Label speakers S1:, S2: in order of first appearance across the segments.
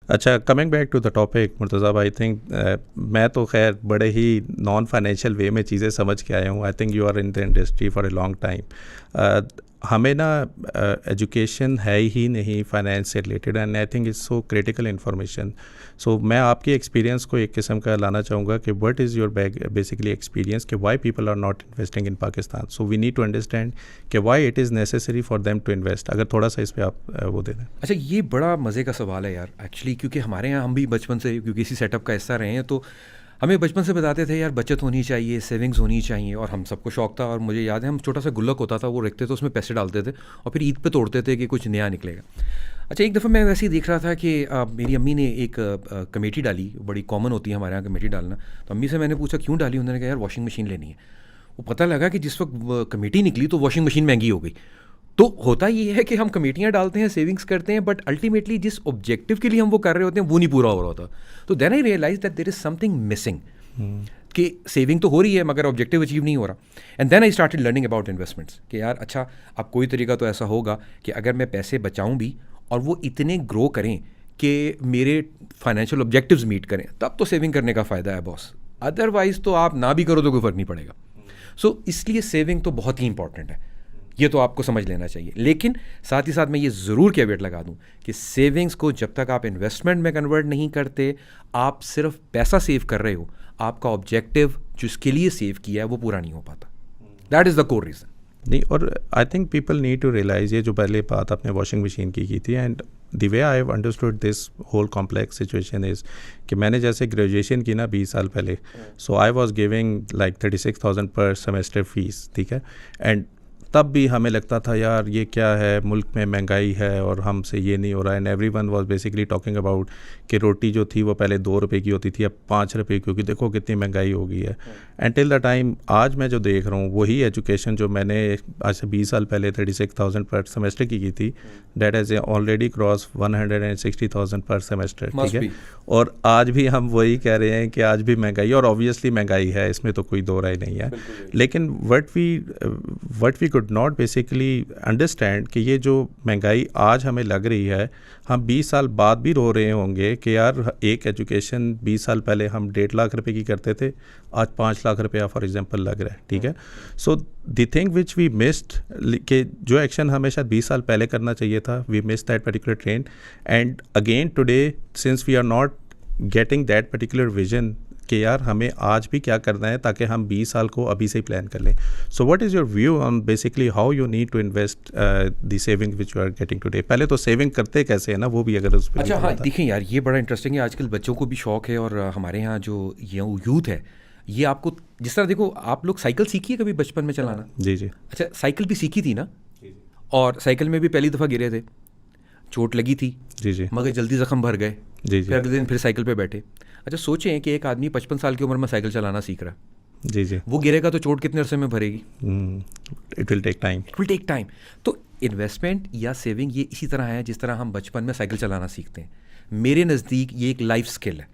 S1: अच्छा, coming back to the topic Murtaza भाई, I think मैं तो खैर बड़े ही नॉन फाइनेंशियल वे में चीज़ें समझ के आया हूँ। I think you are in the industry for a long time. हमें ना एजुकेशन है ही नहीं फाइनेंस से रिलेटेड, and I think it's so critical information. So मैं आपके एक्सपीरियंस को एक किस्म का लाना चाहूँगा कि what is your basically experience कि why people are not investing in Pakistan. So we need to understand कि why it is necessary for them to invest. अगर थोड़ा सा इस पर आप वो दे दें।
S2: अच्छा, ये बड़ा मज़े का सवाल है यार एक्चुअली, क्योंकि हमारे यहाँ हम भी बचपन से क्योंकि इसी सेटअप का हिस्सा रहे हैं, तो हमें बचपन से बताते थे यार बचत होनी चाहिए, सेविंग्स होनी चाहिए, और हम सबको शौक था। और मुझे याद है हम छोटा सा गुल्लक होता था वो रखते थे, उसमें पैसे डालते थे और फिर ईद पे तोड़ते थे कि कुछ नया निकलेगा। अच्छा, एक दफ़ा मैं वैसे ही देख रहा था कि मेरी अम्मी ने एक कमेटी डाली, बड़ी कॉमन होती है हमारे यहाँ कमेटी डालना। तो अम्मी से मैंने पूछा क्यों डाली, उन्होंने कहा यार वॉशिंग मशीन लेनी है। वो पता लगा कि जिस वक्त कमेटी निकली तो वॉशिंग मशीन महंगी हो गई। तो होता ये है कि हम कमेटियाँ डालते हैं, सेविंग्स करते हैं, बट अल्टीमेटली जिस ऑब्जेक्टिव के लिए हम वो कर रहे होते हैं वो नहीं पूरा हो रहा होता। तो then I realise that there is something missing, कि सेविंग तो हो रही है मगर ऑब्जेक्टिव अचीव नहीं हो रहा। And then I started learning about investments कि यार अच्छा, अब कोई तरीका तो ऐसा होगा कि अगर मैं पैसे बचाऊं भी और वो इतने ग्रो करें कि मेरे फाइनेंशियल ऑब्जेक्टिव्स मीट करें, तब तो सेविंग करने का फ़ायदा है बॉस। अदरवाइज़ तो आप ना भी करो तो कोई फ़र्क नहीं पड़ेगा। सो इसलिए सेविंग तो बहुत ही इंपॉर्टेंट है, ये तो आपको समझ लेना चाहिए। लेकिन साथ ही साथ मैं ये ज़रूर कैवेट लगा दूं कि सेविंग्स को जब तक आप इन्वेस्टमेंट में कन्वर्ट नहीं करते, आप सिर्फ पैसा सेव कर रहे हो, आपका ऑब्जेक्टिव जिसके लिए सेव किया है वो पूरा नहीं हो पाता। That is the core reason.
S1: नहीं, और I think people need to realise, ये जो पहले बात आपने वॉशिंग मशीन की थी, and the way I have understood this whole complex situation is कि मैंने जैसे ग्रेजुएशन की ना 20 साल पहले, so I was giving like 36,000 per semester fees, ठीक है। एंड तब भी हमें लगता था यार ये क्या है, मुल्क में महंगाई है और हमसे ये नहीं हो रहा है। And everyone was basically talking about कि रोटी जो थी वो पहले 2 रुपए की होती थी, अब 5 रुपए की, क्योंकि देखो कितनी महंगाई हो गई है। एंड टिल द टाइम आज मैं जो देख रहा हूँ वही एजुकेशन जो मैंने आज से 20 साल पहले 36,000 पर सेमेस्टर की थी, दैट इज़ ऑलरेडी क्रॉस 160,000 पर सेमेस्टर, ठीक है। और आज भी हम वही कह रहे हैं कि आज भी महंगाई, और ऑब्वियसली महंगाई है, इसमें तो कोई दो राय नहीं है। लेकिन what we could not basically understand कि ये जो महंगाई आज हमें लग रही है, हम 20 साल बाद भी रो रहे होंगे कि यार एक एजुकेशन 20 साल पहले हम 1.5 लाख रुपए की करते थे, आज 5 लाख रुपया फॉर एग्जांपल लग रहा है, ठीक है। So the thing which we missed, कि जो एक्शन हमें शायद 20 साल पहले करना चाहिए था, we missed that particular trend. And again today since we are not getting that particular vision कि यार हमें आज भी क्या करना है ताकि हम 20 साल को अभी से ही प्लान कर लें। So what is your view on basically how you need to invest the saving which you are getting today. पहले तो सेविंग करते कैसे है ना, वो भी अगर उस पर।
S2: अच्छा हाँ, देखें यार ये बड़ा इंटरेस्टिंग है, आजकल बच्चों को भी शौक है, और हमारे यहाँ जो यूथ है ये आपको जिस तरह, देखो आप लोग साइकिल सीखी है कभी बचपन में चलाना?
S1: जी जी।
S2: अच्छा, साइकिल भी सीखी थी ना, और साइकिल में भी पहली दफ़ा गिरे थे, चोट लगी थी,
S1: जी जी,
S2: मगर जल्दी ज़ख्म भर गए,
S1: जी जी,
S2: फिर अगले दिन फिर साइकिल पे बैठे। अच्छा सोचें कि एक आदमी 55 साल की उम्र में साइकिल चलाना सीख रहा है,
S1: जी जी,
S2: वो गिरेगा तो चोट कितने अरसे में भरेगी?
S1: It will take time.
S2: It will take time. तो इन्वेस्टमेंट या सेविंग ये इसी तरह है जिस तरह हम बचपन में साइकिल चलाना सीखते हैं। मेरे नज़दीक ये एक लाइफ स्किल है।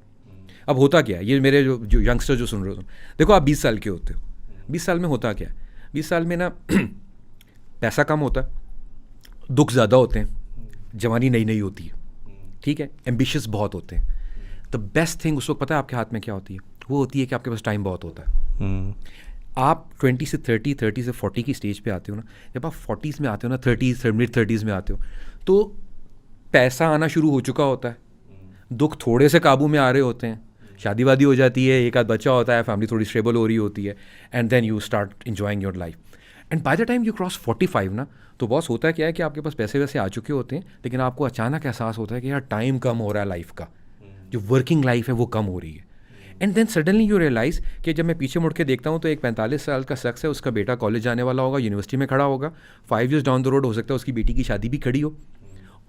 S2: अब होता क्या है, ये मेरे जो यंगस्टर जो सुन रहे हो, देखो आप 20 साल के होते हो, 20 साल में होता क्या है, 20 साल में ना पैसा कम होता है, दुख ज़्यादा होते हैं, जवानी नई नई होती है, ठीक है, एम्बिशियस बहुत होते हैं। द बेस्ट थिंग उस वक्त पता है आपके हाथ में क्या होती है? वो होती है कि आपके पास टाइम बहुत होता है। आप 20 से 30, 30 से 40 की स्टेज पे आते हो ना, जब आप 40s में आते हो ना, 30s मिड 30s में आते हो, तो पैसा आना शुरू हो चुका होता है, दुख थोड़े से काबू में आ रहे होते हैं, शादी वादी हो जाती है, एक आध बच्चा होता है, फैमिली थोड़ी स्टेबल हो रही होती है, and then you start enjoying your life. And by the time you cross 45 ना, तो बॉस होता है क्या है कि आपके पास पैसे वैसे आ चुके होते हैं, लेकिन आपको अचानक एहसास होता है कि यार टाइम कम हो रहा है, लाइफ का जो वर्किंग लाइफ है वो कम हो रही है। And then suddenly you realise कि जब मैं पीछे मुड़ के देखता हूँ तो एक 45 साल का शख्स है, उसका बेटा कॉलेज जाने वाला होगा, यूनिवर्सिटी में खड़ा होगा, 5 years डाउन द रोड हो सकता है उसकी बेटी की शादी भी खड़ी हो,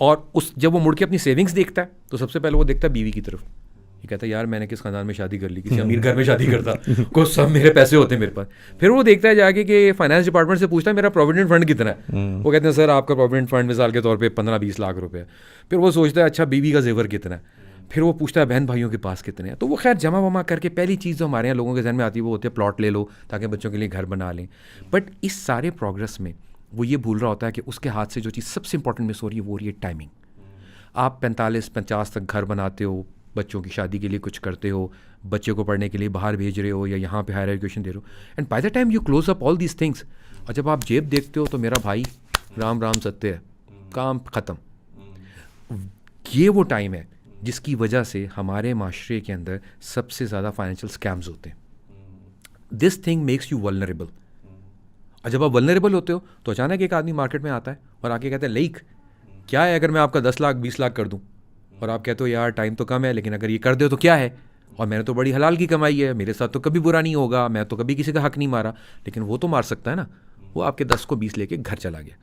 S2: और जब वो मुड़ के अपनी सेविंग्स देखता है तो सबसे पहले वो देखता है बीवी की तरफ, ये कहता है यार मैंने किस खानदान में शादी कर ली, किसी अमीर घर में शादी करता, कुछ सब मेरे पैसे होते मेरे पास। फिर वो देखता है जाके कि फाइनेंस डिपार्टमेंट से पूछता है मेरा प्रोविडेंट फंड कितना है, वो कहते हैं सर आपका प्रोविडेंट फंड मिसाल के तौर पे 15-20 लाख रुपए है। फिर वो सोचता है अच्छा बीवी का जेवर कितना है, फिर वो पूछता है बहन भाइयों के पास कितने हैं। तो वो खैर जमा वमा करके पहली चीज़ जो हमारे यहाँ लोगों के जहन में आती है वो होती है प्लॉट ले लो ताकि बच्चों के लिए घर बना लें। बट इस सारे प्रोग्रेस में वो ये भूल रहा होता है कि उसके हाथ से जो चीज़ सबसे इंपॉर्टेंट मिस हो रही है वो हो रही है टाइमिंग। आप 45-50 तक घर बनाते हो, बच्चों की शादी के लिए कुछ करते हो, बच्चे को पढ़ने के लिए बाहर भेज रहे हो या यहाँ पे हायर एजुकेशन दे रहे हो, and by the time you close up all these things, और जब आप जेब देखते हो तो मेरा भाई राम राम सत्य है, काम ख़त्म। ये वो टाइम है जिसकी वजह से हमारे माशरे के अंदर सबसे ज़्यादा फाइनेंशियल स्कैम्स होते हैं। This thing makes you vulnerable, और जब आप वल्नरेबल होते हो तो अचानक एक आदमी मार्केट में आता है और आके कहता है लाइक क्या है अगर मैं आपका 10 लाख 20 लाख कर दूं, और आप कहते हो यार टाइम तो कम है लेकिन अगर ये कर दो तो क्या है, और मैंने तो बड़ी हलाल की कमाई है, मेरे साथ तो कभी बुरा नहीं होगा, मैं तो कभी किसी का हक नहीं मारा, लेकिन वो तो मार सकता है ना, वो आपके 10 को 20 लेके घर चला गया।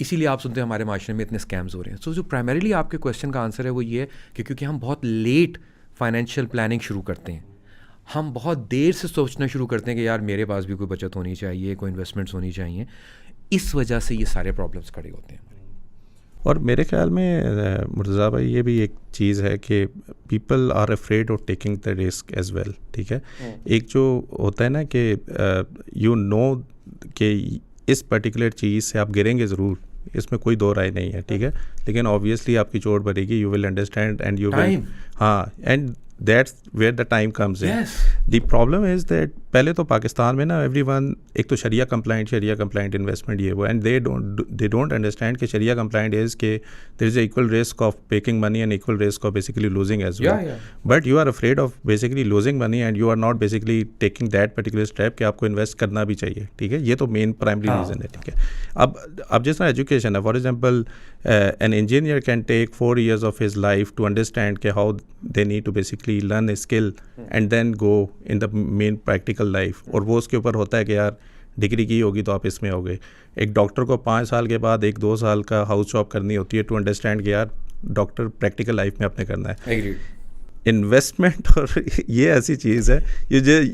S2: इसीलिए आप सुनते हैं हमारे माशरे में इतने स्कैम्स हो रहे हैं। सो जो प्राइमरीली आपके क्वेश्चन का आंसर है वो ये है कि क्योंकि हम बहुत लेट फाइनेंशियल प्लानिंग शुरू करते हैं, हम बहुत देर से सोचना शुरू करते हैं कि यार मेरे पास भी कोई बचत होनी चाहिए, कोई इन्वेस्टमेंट्स होनी चाहिए, इस वजह से ये सारे प्रॉब्लम्स खड़े होते हैं।
S1: और मेरे ख्याल में मुर्तज़ा भाई ये भी एक चीज़ है कि people are afraid of taking the risk as well, ठीक है। एक जो होता है ना कि यू नो कि इस पर्टिकुलर चीज़ से आप गिरेंगे ज़रूर, इसमें कोई दो राय नहीं है, ठीक है, लेकिन ऑब्वियसली आपकी चोट भरेगी, you will understand and you will, हाँ, and that's where the time comes in. The problem is that पहले तो पाकिस्तान में ना एवरीवन एक तो शरिया कंप्लाइंट इन्वेस्टमेंट ये वो, एंड दे डोंट अंडरस्टैंड कि शरिया कंप्लाइंट इज़ के there is equal risk of making money and equal risk of basically losing as well, but you are afraid of basically losing money and you are not basically taking that particular step कि आपको invest करना भी चाहिए, ठीक है। ये तो main primary reason है, ठीक है। अब जिस तरह एजुकेशन है, for example an engineer can take 4 years of his life to understand how they need to basically learn a skill and then go in the main practical life, और वो उसके ऊपर होता है कि यार डिग्री की होगी तो आप इसमें होगे। एक डॉक्टर को 5 साल के बाद 1-2 साल का हाउस जॉब करनी होती है टू अंडरस्टैंड कि यार डॉक्टर प्रैक्टिकल लाइफ में अपने करना है। इन्वेस्टमेंट और ये ऐसी चीज़ है,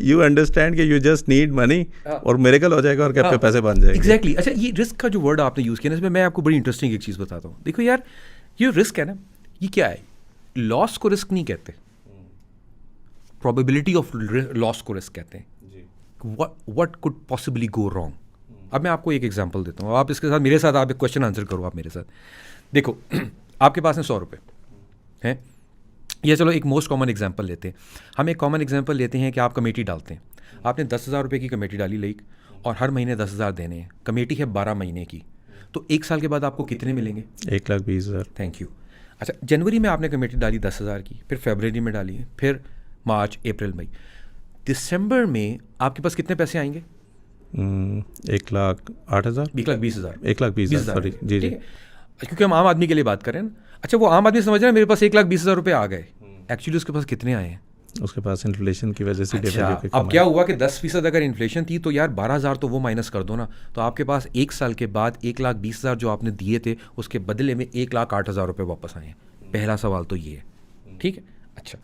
S1: यू अंडरस्टैंड कि यू जस्ट नीड मनी और मिरेकल हो जाएगा और क्या आपके पैसे बन जाएंगे।
S2: एग्जैक्टली। अच्छा, ये रिस्क का जो वर्ड आपने यूज़ किया ना, इसमें मैं आपको बड़ी इंटरेस्टिंग एक चीज़ बताता हूँ। देखो यार, ये रिस्क है ना, ये क्या है, लॉस को रिस्क नहीं कहते, प्रोबेबिलिटी ऑफ लॉस को रिस्क कहते हैं। What could possibly go wrong. अब मैं आपको एक एग्जांपल देता हूँ, आप इसके साथ मेरे साथ आप एक क्वेश्चन आंसर करो आप मेरे साथ। देखो आपके पास है 100 रुपये हैं, या चलो एक मोस्ट कॉमन एग्जांपल लेते हैं, हम एक कॉमन एग्जांपल लेते हैं कि आप कमेटी डालते हैं, आपने 10,000 रुपये की कमेटी डाली लाइक, और हर महीने 10,000 देने हैं, कमेटी है 12 महीने की, तो 1 साल के बाद आपको कितने मिलेंगे?
S1: 1,20,000।
S2: Thank you. अच्छा, जनवरी में आपने कमेटी डाली 10,000 की, फिर फरवरी में डाली, फिर मार्च, अप्रैल, मई, दिसंबर में आपके पास कितने पैसे आएंगे?
S1: 1,08,000,
S2: 1,20,000,
S1: 1,20,000, सॉरी जी जी,
S2: क्योंकि हम आम आदमी के लिए बात करें ना। अच्छा, वो आम आदमी समझ रहे हैं मेरे पास 1,20,000 रुपये आ गए, एक्चुअली उसके पास कितने आए हैं?
S1: उसके पास इन्फ्लेशन की वजह से
S2: अच्छा, अब क्या हुआ कि 10% अगर इन्फ्लेशन थी तो यार 12,000 तो वो माइनस कर दो ना, तो आपके पास 1 साल के बाद 1,20,000 जो आपने दिए थे उसके बदले में 1,08,000 रुपये वापस आए हैं। पहला सवाल तो ये है, ठीक है। अच्छा,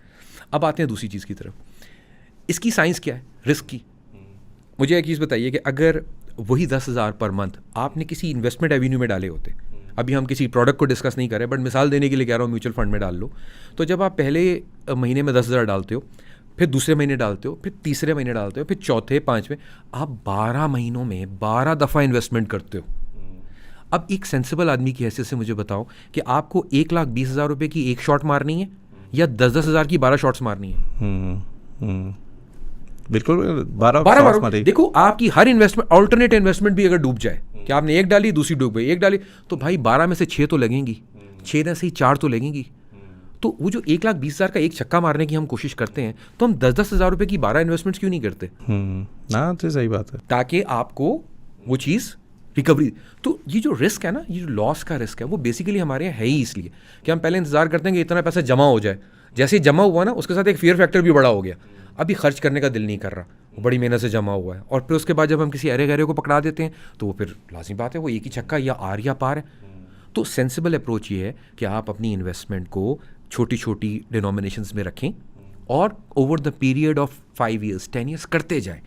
S2: अब आते हैं दूसरी चीज़ की तरफ। इसकी साइंस क्या है रिस्क की? मुझे एक चीज़ बताइए कि अगर वही 10,000 पर मंथ आपने किसी इन्वेस्टमेंट एवेन्यू में डाले होते, अभी हम किसी प्रोडक्ट को डिस्कस नहीं कर रहे, बट मिसाल देने के लिए कह रहा हूँ, म्यूचुअल फंड में डाल लो, तो जब आप पहले महीने में 10,000 डालते हो, फिर दूसरे महीने डालते हो, फिर तीसरे महीने डालते हो, फिर चौथे, पाँचवें, आप 12 महीनों में 12 दफ़ा इन्वेस्टमेंट करते हो। अब एक सेंसिबल आदमी की हैसियत से मुझे बताओ कि आपको 1,20,000 रुपये की एक शॉट मारनी है या 10,000 की 12 शॉट्स मारनी है?
S1: बिल्कुल 12
S2: देखो, आपकी हर इन्वेस्टमेंट, ऑल्टरनेट इन्वेस्टमेंट भी अगर डूब जाए कि आपने एक डाली दूसरी डूब गई, एक डाली, तो भाई 12 में से 6 तो लगेंगी, 6 में से 4 तो लगेंगी। तो वो जो 1,20,000 का एक छक्का मारने की हम कोशिश करते हैं, तो हम 10-10 हज़ार रुपये की 12 इन्वेस्टमेंट्स क्यों नहीं करते?
S1: ना, तो सही बात है, ताकि
S2: आपको वो चीज़ रिकवरी। तो ये जो रिस्क है ना, ये जो लॉस का रिस्क है, वो बेसिकली हमारे यहाँ है ही इसलिए कि हम पहले इंतजार करते हैं कि इतना पैसा जमा हो जाए, जैसे ही जमा हुआ ना उसके साथ एक फियर फैक्टर भी बड़ा हो गया, अभी खर्च करने का दिल नहीं कर रहा, वो बड़ी मेहनत से जमा हुआ है, और फिर उसके बाद जब हम किसी अरे गहरे को पकड़ा देते हैं तो वो फिर लाज़मी बात है वो एक ही छक्का या आर या पार है। तो सेंसिबल अप्रोच ये है कि आप अपनी इन्वेस्टमेंट को छोटी छोटी डिनोमिनेशंस में रखें और over the period of 5 years 10 years करते जाएं।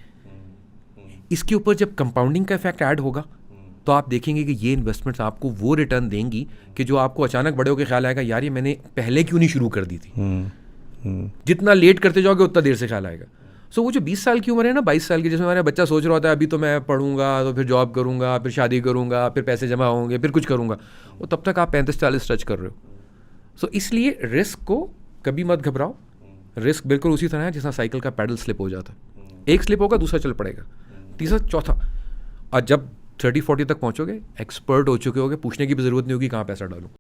S2: इसके ऊपर जब कंपाउंडिंग का इफेक्ट ऐड होगा तो आप देखेंगे कि ये इन्वेस्टमेंट्स आपको वो रिटर्न देंगी कि जो आपको अचानक बड़े होकर ख्याल आएगा, यार ये मैंने पहले क्यों नहीं शुरू कर दी थी। जितना लेट करते जाओगे उतना देर से ख्याल आएगा। सो वो जो 20 साल की उम्र है ना, 22 साल की, जिसमें हमारा बच्चा सोच रहा होता है अभी तो मैं पढ़ूंगा, तो फिर जॉब करूंगा, फिर शादी करूंगा, फिर पैसे जमा होंगे, फिर कुछ करूंगा, वो तब तक आप 35-40 टच कर रहे हो। सो इसलिए रिस्क को कभी मत घबराओ। रिस्क बिल्कुल उसी तरह है जिस तरह साइकिल का पैडल स्लिप हो जाता है, एक स्लिप होगा दूसरा चल पड़ेगा, तीसरा चौथा, और जब 30-40 तक पहुंचोगे एक्सपर्ट हो चुके होगे, पूछने की भी ज़रूरत नहीं होगी कहाँ पैसा डालूं।